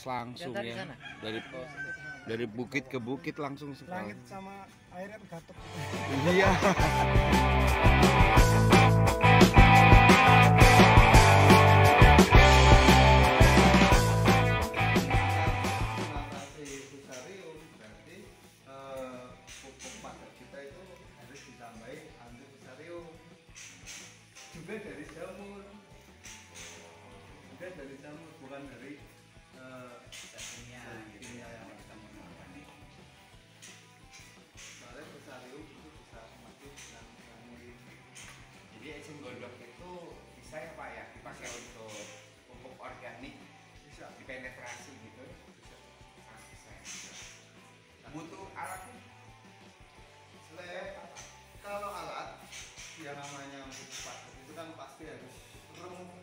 atas langsung dari ya. sana? Dari bukit ke bukit langsung sekali. Langit sama airnya gatot. Iya. Juga dari jamur, bukan dari kimia yang kita menggunakan. Soalnya fusarium itu bisa mati dengan jamur. Jadi eceng gondok itu bisa ya Pak ya dipakai untuk pupuk organik, Bisa dipenetrasi gitu. Bisa. Butuh alatnya? kalau alat yang namanya pupuk padat itu kan pasti harus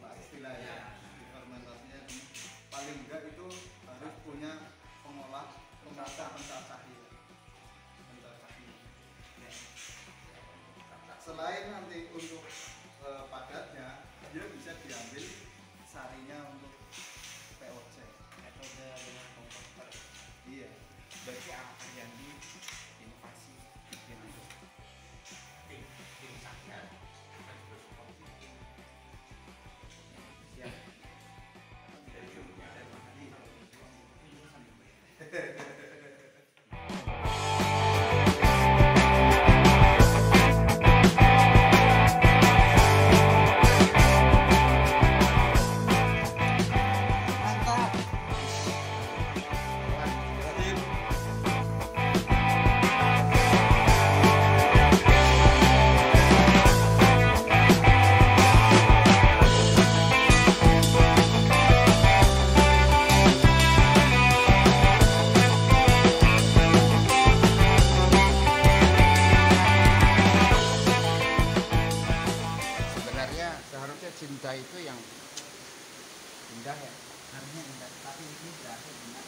lah istilahnya. Fermentasinya paling enggak itu harus punya pengolah pencacah. Selain nanti untuk padatnya, dia bisa diambil sarinya untuk POC. Metode dengan komposter. Iya. Berarti apa yang inovasi yang untuk tim saya akan terus kompetitif. Siap. Dari ilmunya dan sebenarnya seharusnya cinta itu yang indah ya. Harusnya indah, tapi ini berakhir dengan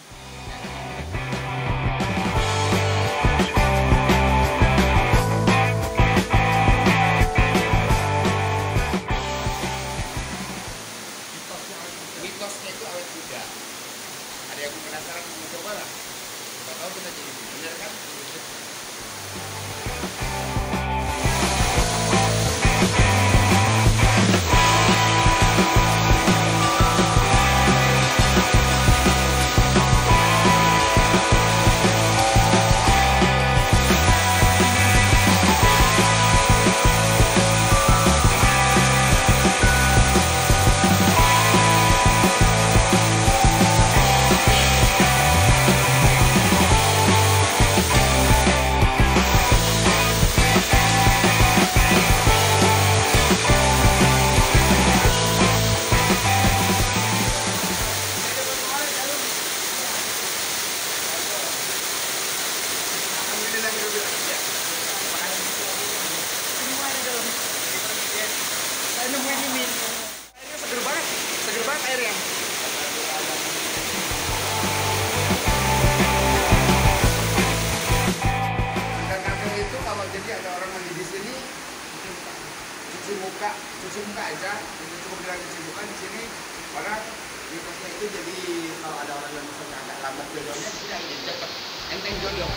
Mitosnya itu awet muda. Ada yang penasaran mau coba lah? Nggak tahu kita jadi benar kan? Seger banget airnya. Kadang-kadang itu kalau jadi ada orang mandi di sini cuci muka aja, cukup bilang cuci muka di sini, karena mitosnya itu jadi kalau ada orang yang misalnya agak lambat jodohnya, dia jadi cepet enteng jodoh.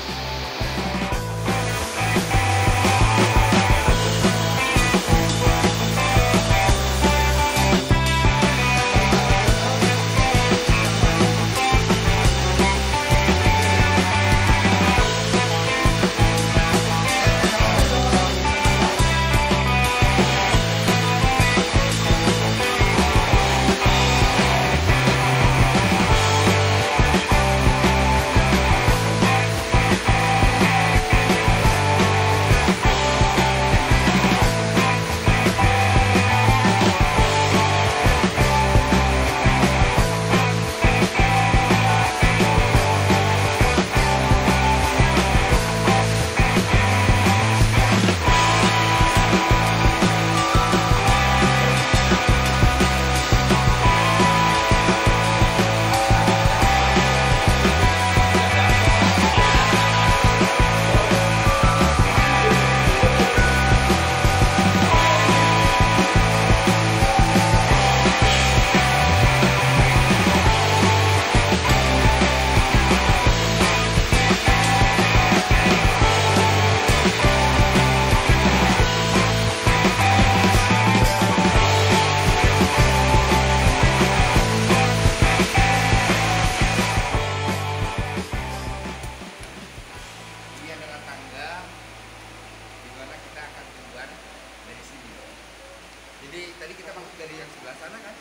Jadi tadi kita masuk dari yang sebelah sana kan,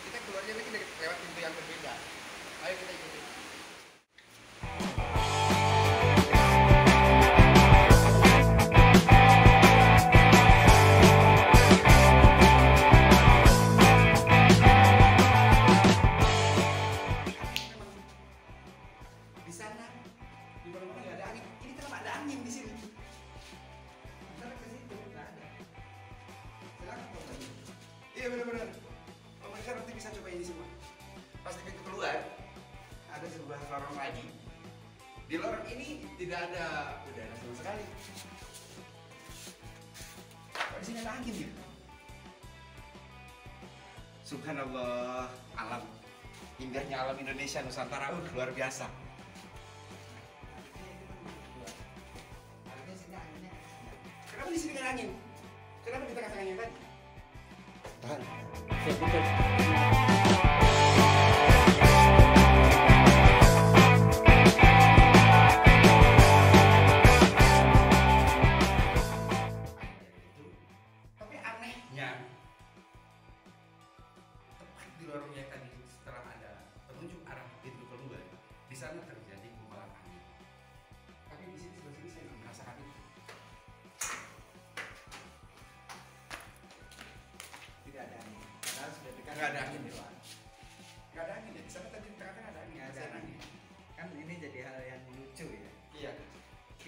kita keluarnya lagi lewat pintu yang berbeda. Ayo kita ikuti. Di sana, di mana nggak ada angin. Ini kenapa ada angin di sini? Ntar ke situ nggak ada. Silakan coba. Iya benar-benar. Pemirsa nanti bisa coba ini semua. Pas di pintu keluar, ada sebuah lorong lagi. Di lorong ini tidak ada udara sama sekali. Kok di sini ada angin gitu? Subhanallah, alam indahnya alam Indonesia Nusantara luar biasa. Kenapa di sini nggak ada angin? Kenapa kita kasih angin tadi? Tahan. Tapi anehnya, tepat di lorong yang tadi setelah ada penunjuk arah pintu keluar, di sana terjadi gumpalan angin. Tapi di sini sebelah sini saya nggak merasakan itu. Tidak ada angin. Padahal sudah dekat. Nggak ada angin ya, Pak. Nggak ada angin ya. Di sana tadi di tengah-tengah ada angin. Nggak ada Saya angin. Kan ini jadi hal yang lucu ya. Iya.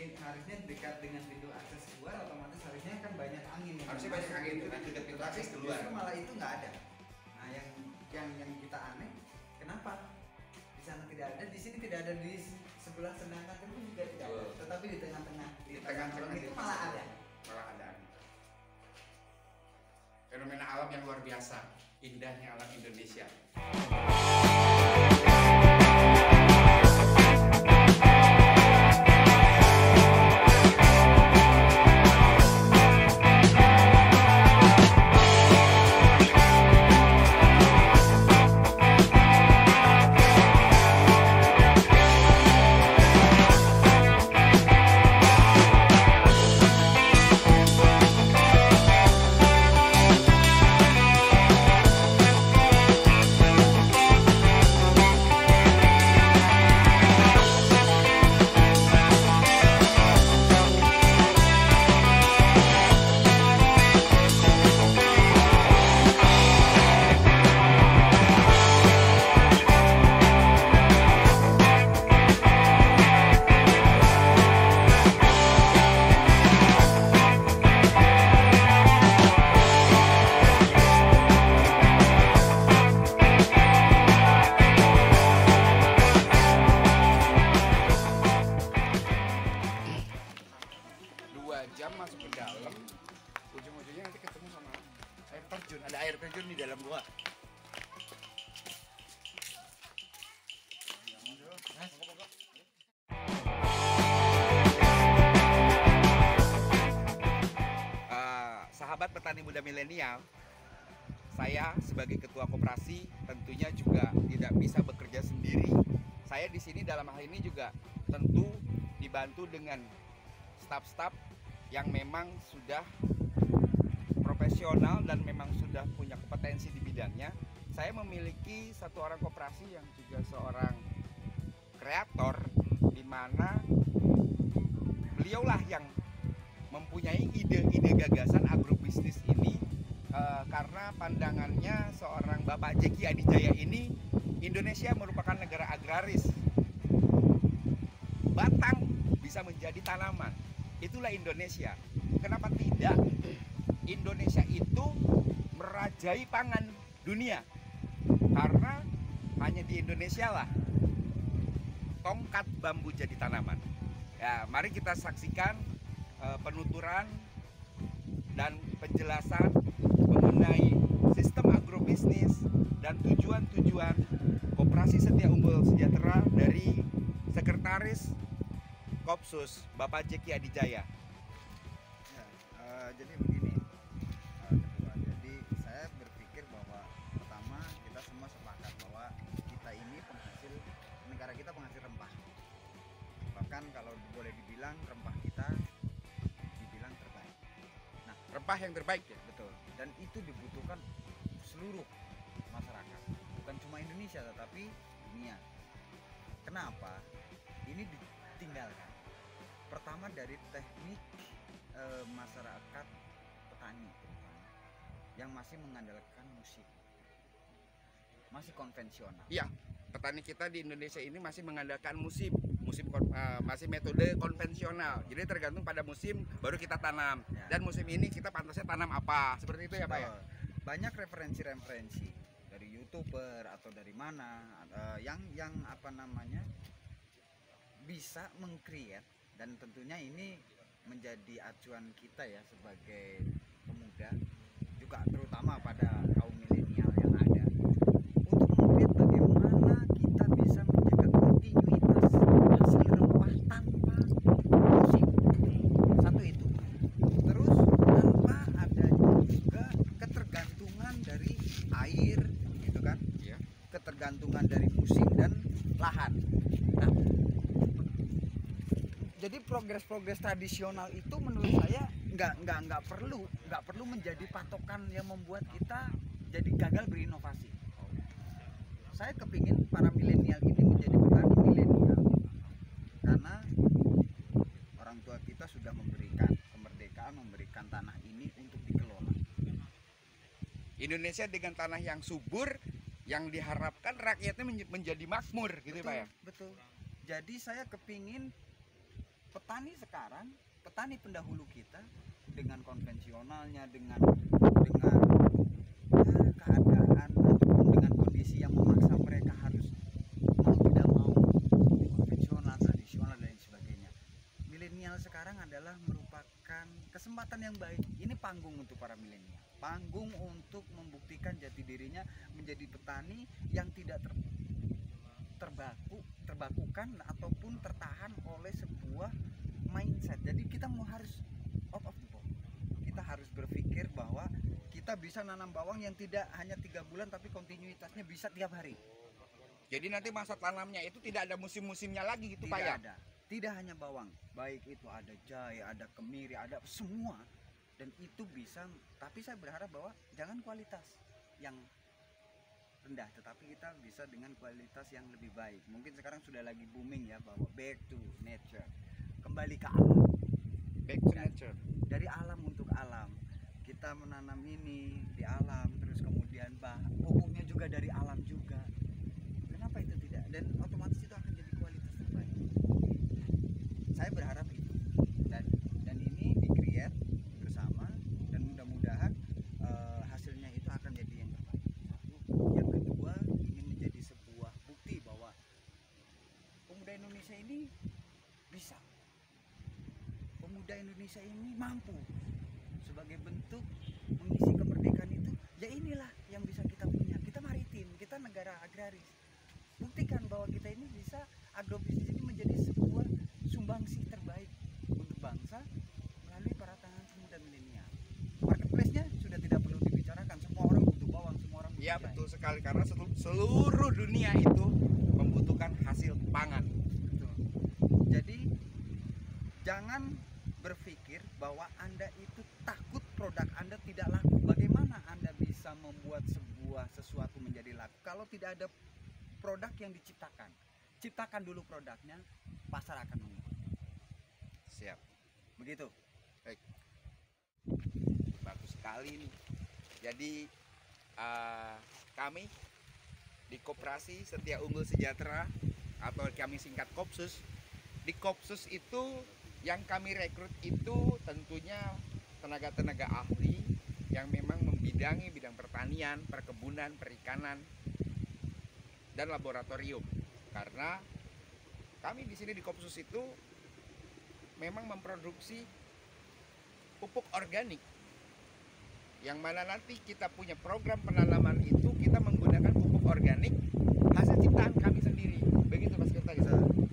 Harusnya dekat dengan pintu akses keluar, otomatis harusnya kan banyak angin. Yang Harusnya banyak angin itu kan dekat pintu akses keluar. Justru malah itu nggak ada. Nah yang kita aneh, kenapa di sana tidak ada, di sini tidak ada, di sebelah sedangkan itu juga tidak ada. Betul. Tetapi di tengah-tengah, Di tengah-tengah itu malah ada. Malah ada angin. Fenomena alam yang luar biasa, indahnya alam Indonesia. Jam masuk ke dalam, ujung-ujungnya nanti ketemu sama air terjun. Ada air terjun di dalam gua. Sahabat petani muda milenial, saya sebagai ketua koperasi tentunya juga tidak bisa bekerja sendiri. Saya di sini dalam hal ini juga tentu dibantu dengan staf-staf yang memang sudah profesional dan memang sudah punya kompetensi di bidangnya. Saya memiliki satu orang koperasi yang juga seorang kreator, di mana beliaulah yang mempunyai ide-ide gagasan agrobisnis ini, karena pandangannya seorang Bapak Jeki Adijaya ini, Indonesia merupakan negara agraris. Batang bisa menjadi tanaman. Itulah Indonesia. Kenapa tidak? Indonesia itu merajai pangan dunia. Karena hanya di Indonesia lah tongkat bambu jadi tanaman. Ya, mari kita saksikan penuturan dan penjelasan mengenai sistem agrobisnis dan tujuan-tujuan Koperasi Setia Unggul Sejahtera dari Sekretaris Kopsus Bapak Jeki Adijaya. Ya, jadi begini, Ketua. Jadi saya berpikir bahwa pertama kita semua sepakat bahwa kita ini penghasil, negara kita penghasil rempah. Bahkan kalau boleh dibilang rempah kita dibilang terbaik. Nah, upah yang terbaik ya. betul. Dan itu dibutuhkan seluruh masyarakat, bukan cuma Indonesia tetapi dunia. Kenapa? Ini ditinggalkan. Pertama dari teknik masyarakat petani terutama, yang masih mengandalkan musik, masih konvensional. Iya, petani kita di Indonesia ini masih mengandalkan masih metode konvensional. Jadi tergantung pada musim baru kita tanam. Ya. Dan musim ini kita pantasnya tanam apa? Seperti itu ya, Pak ya. Banyak referensi-referensi dari YouTuber atau dari mana yang apa namanya bisa meng-create, dan tentunya ini menjadi acuan kita ya sebagai pemuda, juga terutama pada kaum milenial yang ada, untuk melihat bagaimana kita bisa menjaga kontinuitas hasil rempah tanpa musik. Satu itu. Terus tanpa adanya juga ketergantungan dari air gitu kan, Iya. ketergantungan dari musim dan lahan. Nah, jadi progres tradisional itu menurut saya nggak perlu menjadi patokan yang membuat kita jadi gagal berinovasi. Saya kepingin para milenial ini menjadi petani milenial karena orang tua kita sudah memberikan kemerdekaan, memberikan tanah ini untuk dikelola. Indonesia dengan tanah yang subur, yang diharapkan rakyatnya menjadi makmur gitu Pak ya. Betul. Jadi saya kepingin petani sekarang, petani pendahulu kita dengan konvensionalnya, dengan keadaan ataupun dengan kondisi yang memaksa mereka harus mau tidak mau konvensional, tradisional dan sebagainya. Milenial sekarang adalah merupakan kesempatan yang baik. Ini panggung untuk para milenial, panggung untuk membuktikan jati dirinya menjadi petani yang tidak terbakukan ataupun tertahan oleh sebuah mindset. Jadi kita harus out of the box. Kita harus berpikir bahwa kita bisa nanam bawang yang tidak hanya 3 bulan tapi kontinuitasnya bisa tiap hari. Jadi nanti masa tanamnya itu tidak ada musim-musimnya lagi gitu Pak ya. Tidak ada. Tidak hanya bawang, baik itu ada jahe, ada kemiri, ada semua, dan itu bisa. Tapi saya berharap bahwa jangan kualitas yang rendah, tetapi kita bisa dengan kualitas yang lebih baik. Mungkin sekarang sudah lagi booming ya, bahwa back to nature, kembali ke alam. Back to nature. Dari alam untuk alam, kita menanam ini di alam, terus kemudian pupuknya juga dari alam juga. Kenapa itu tidak? Dan otomatis itu akan jadi kualitas terbaik. Saya berharap itu, dan ini di-create bersama, dan mudah-mudahan hasilnya itu akan jadi yang terbaik. Yang kedua, ini menjadi sebuah bukti bahwa pemuda Indonesia ini bisa. Pemuda Indonesia ini mampu. Sebagai bentuk mengisi kemerdekaan itu, ya inilah yang bisa kita punya. Kita maritim, kita negara agraris. Buktikan bahwa kita ini bisa, agrobisnis ini menjadi sebuah sumbangsih terbaik untuk bangsa melalui para tangan pemuda milenial. Marketplace-nya sudah tidak perlu dibicarakan. Semua orang butuh bawang, semua orang butuh Iya jahe. betul sekali, karena seluruh dunia itu membutuhkan hasil pangan. Betul. Jadi jangan berpikir bahwa Anda itu takut produk Anda tidak laku. Bagaimana Anda bisa membuat sesuatu menjadi laku kalau tidak ada produk yang diciptakan? Ciptakan dulu produknya, pasar akan mengikuti. Siap. Begitu. Bagus sekali nih. Jadi kami di Koperasi Setia Unggul Sejahtera atau kami singkat Kopsus. Di Kopsus itu yang kami rekrut itu tentunya tenaga-tenaga ahli yang memang membidangi bidang pertanian, perkebunan, perikanan, dan laboratorium. Karena kami di sini di Kopsus itu memang memproduksi pupuk organik, yang mana nanti kita punya program penanaman itu kita menggunakan pupuk organik hasil ciptaan kami sendiri. Begitu Mas Kerta.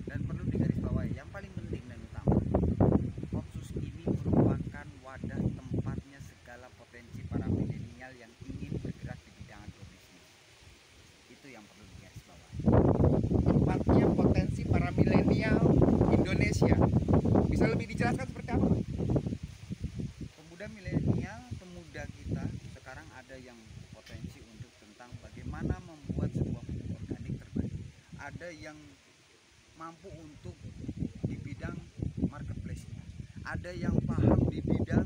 Dan perlu digarisbawahi yang paling penting dan utama, Kopsus ini merupakan wadah tempatnya segala potensi para milenial yang ingin bergerak di bidang agrobisnis. Itu yang perlu digarisbawahi. Tempatnya potensi para milenial Indonesia. Bisa lebih dijelaskan seperti apa? Pemuda milenial bagaimana membuat sebuah pupuk organik terbaik. Ada yang mampu untuk di bidang marketplace-nya, ada yang paham di bidang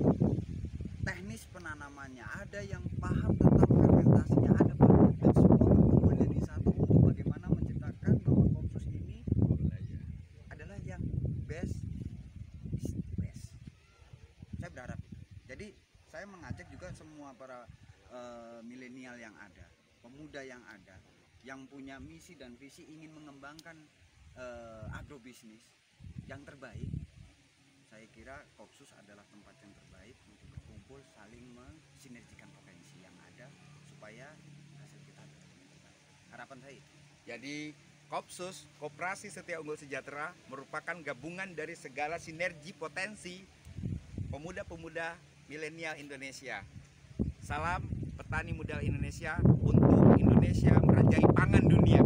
teknis penanamannya, ada yang paham tentang fermentasinya, ada paham, dan semua berkumpul jadi satu untuk bagaimana menciptakan bahwa Kopsus ini adalah yang best is the best. Saya berharap itu. Jadi saya mengajak juga semua para milenial yang ada, pemuda yang ada, yang punya misi dan visi ingin mengembangkan agrobisnis yang terbaik. Saya kira Kopsus adalah tempat yang terbaik untuk berkumpul, saling mensinergikan potensi yang ada supaya hasil kita adalah yang terbaik. Harapan saya itu. Jadi Kopsus, Koperasi Setia Unggul Sejahtera, merupakan gabungan dari segala sinergi potensi pemuda-pemuda milenial Indonesia. Salam petani muda Indonesia untuk Indonesia merajai pangan dunia.